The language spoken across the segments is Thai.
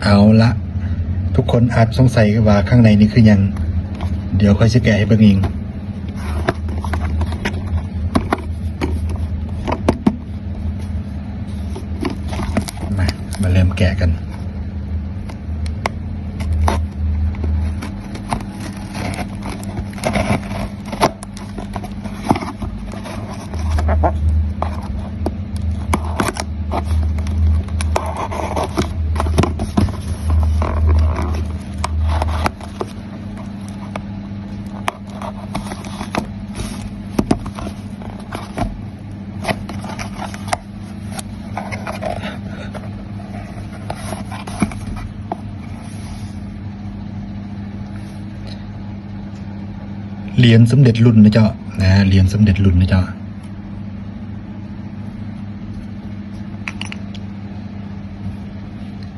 เอาละทุกคนอาจสงสัยว่าข้างในนี่คือยังเดี๋ยวค่อยจะแกะให้เบิ่งเองมาเริ่มแกะกันเหรียญสมเด็จรุ่นนะเจ้าเหรียญสมเด็จรุ่นนะเจ้า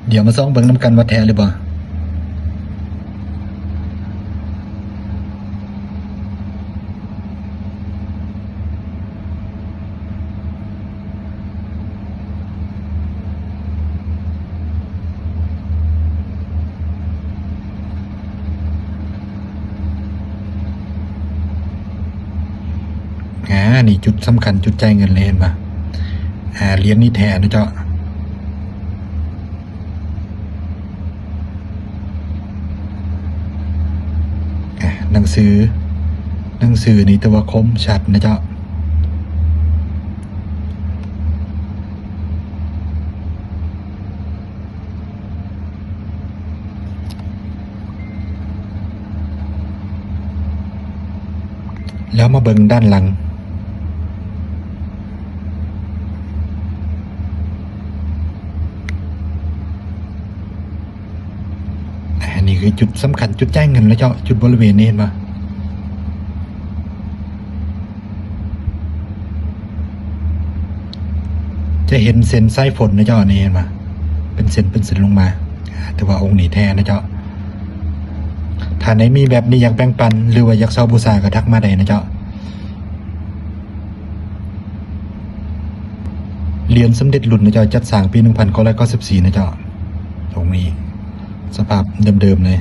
เดี๋ยวมาส่องเบิ่งน้ำกันว่าแท้หรือเปล่านี่จุดสำคัญจุดจ่ายเงินเลยเห็นปะเหรียญนี้แท้นะเจ้าหนังสือนี่ตัวคมชัดนะเจ้าแล้วมาเบิ่งด้านหลังนี่คือจุดสำคัญจุดจ่ายเงินแล้วเจ้าจุดบริเวณนี้เห็นปะจะเห็นเส้นสายฝนนะเจ้านี่เห็นปะเป็นเส้นลงมาแต่ว่าองค์นี้แท้นะเจ้าถ้าไหนมีแบบนี้อยากแบ่งปันหรือว่าอยากเช่าบูชาก็ทักมาได้นะเจ้าเหรียญสมเด็จรุ่นนะเจ้าจัดสร้างปี 1994นะเจ้าตรงนี้สภาพเดิมๆเลย